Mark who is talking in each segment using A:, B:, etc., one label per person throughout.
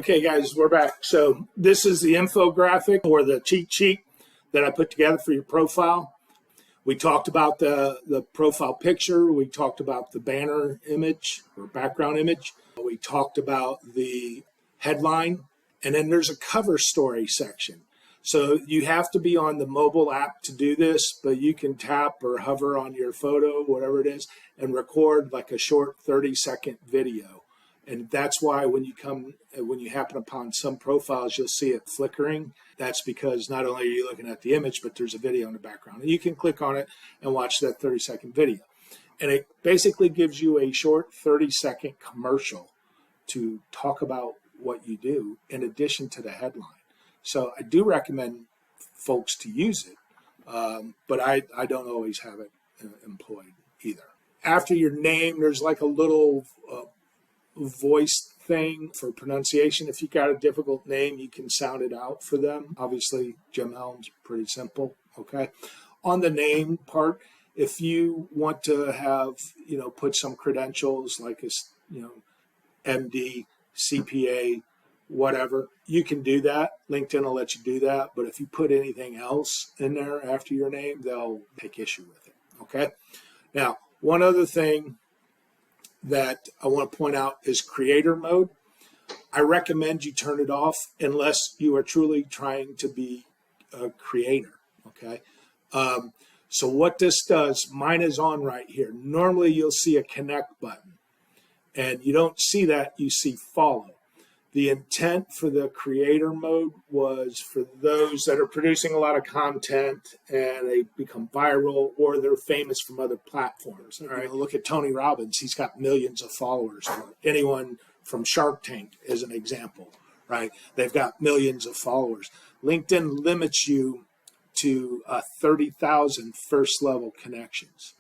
A: Okay, guys, we're back. So this is the infographic or the cheat sheet that I put together for your profile. We talked about the profile picture. We talked about the banner image or background image. We talked about the headline. And then there's a cover story section. So you have to be on the mobile app to do this, but you can tap or hover on your photo, whatever it is, and record like a short 30-second video. And that's why when you happen upon some profiles, you'll see it flickering. That's because not only are you looking at the image, but there's a video in the background. And you can click on it and watch that 30-second video. And it basically gives you a short 30-second commercial to talk about what you do in addition to the headline. So I do recommend folks to use it, but I don't always have it employed either. After your name, there's like a little voice thing for pronunciation. If you got a difficult name, you can sound it out for them. Obviously, Jim Helms, pretty simple. Okay. On the name part, if you want to have, put some credentials like MD, CPA, whatever, you can do that. LinkedIn will let you do that. But if you put anything else in there after your name, they'll take issue with it. Okay. Now, one other thing that I want to point out is creator mode. I recommend you turn it off unless you are truly trying to be a creator. Okay. So what this does, mine is on right here. Normally you'll see a connect button and you don't see that, you see follow. The intent for the creator mode was for those that are producing a lot of content and they become viral or they're famous from other platforms. All right, look at Tony Robbins. He's got millions of followers. Or anyone from Shark Tank as an example, right? They've got millions of followers. LinkedIn limits you to 30,000 first level connections.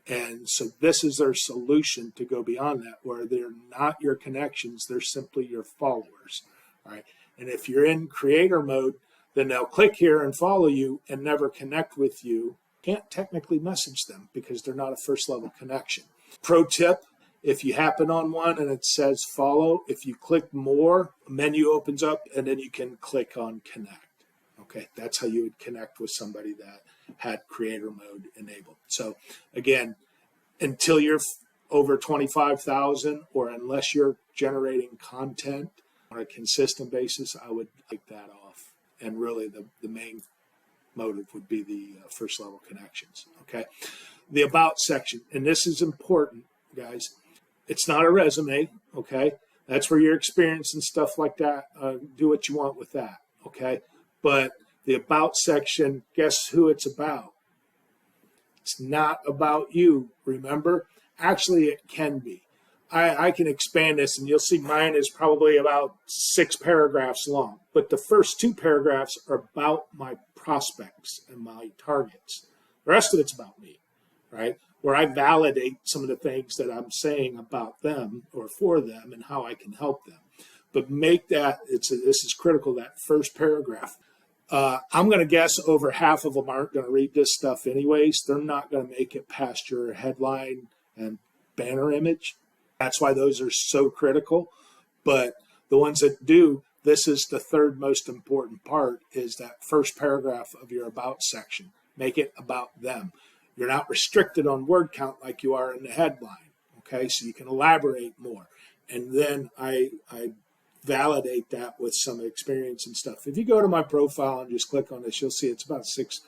A: And so this is their solution to go beyond that, where they're not your connections, they're simply your followers. All right. And if you're in creator mode, then they'll click here and follow you and never connect with you. Can't technically message them because they're not a first level connection. Pro tip, if you happen on one and it says follow, if you click more, a menu opens up and then you can click on connect. Okay, that's how you would connect with somebody that had creator mode enabled. So again, until you're over 25,000 or unless you're generating content on a consistent basis, I would take that off. And really the main motive would be the first level connections. Okay, the about section, and this is important, guys. It's not a resume. Okay, that's where your experience and stuff like that. Do what you want with that. Okay. But the about section, guess who it's about? It's not about you, remember? Actually, it can be. I can expand this, and you'll see mine is probably about 6 paragraphs long. But the first 2 paragraphs are about my prospects and my targets. The rest of it's about me, right? Where I validate some of the things that I'm saying about them or for them and how I can help them. But make that, this is critical, that first paragraph. I'm going to guess over half of them aren't going to read this stuff anyways. They're not going to make it past your headline and banner image. That's why those are so critical. But the ones that do, this is the third most important part, is that first paragraph of your about section. Make it about them. You're not restricted on word count like you are in the headline. Okay, so you can elaborate more. And then I validate that with some experience and stuff. If you go to my profile and just click on this, you'll see it's about six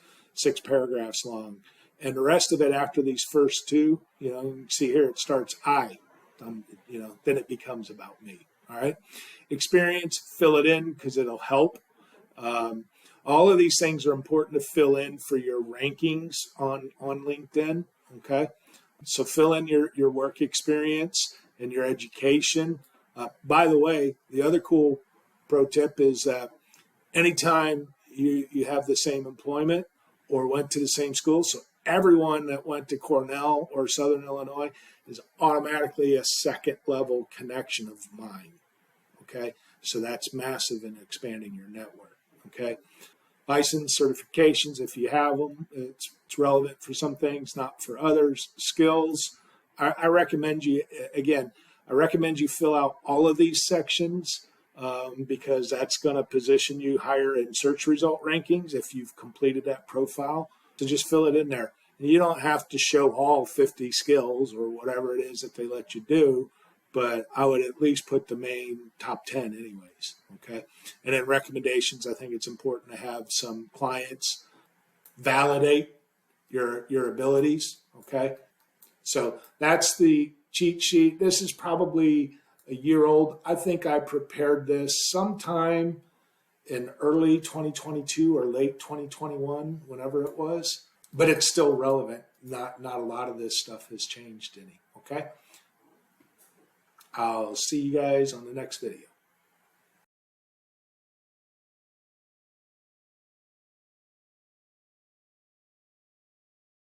A: paragraphs long. And the rest of it after these first 2, you can see here it starts then it becomes about me. All right. Experience, fill it in because it'll help. All of these things are important to fill in for your rankings on LinkedIn. Okay. So fill in your work experience and your education. By the way, the other cool pro tip is that anytime you have the same employment or went to the same school, so everyone that went to Cornell or Southern Illinois is automatically a second level connection of mine. Okay, so that's massive in expanding your network. Okay, license certifications, if you have them, it's relevant for some things, not for others. Skills, I recommend you, again, I recommend you fill out all of these sections because that's going to position you higher in search result rankings if you've completed that profile. So just fill it in there. And you don't have to show all 50 skills or whatever it is that they let you do, but I would at least put the main top 10 anyways, okay? And then recommendations, I think it's important to have some clients validate your abilities, okay? So that's the cheat sheet. This is probably a year old. I think I prepared this sometime in early 2022 or late 2021, whenever it was, but it's still relevant. Not a lot of this stuff has changed any, okay? I'll see you guys on the next video.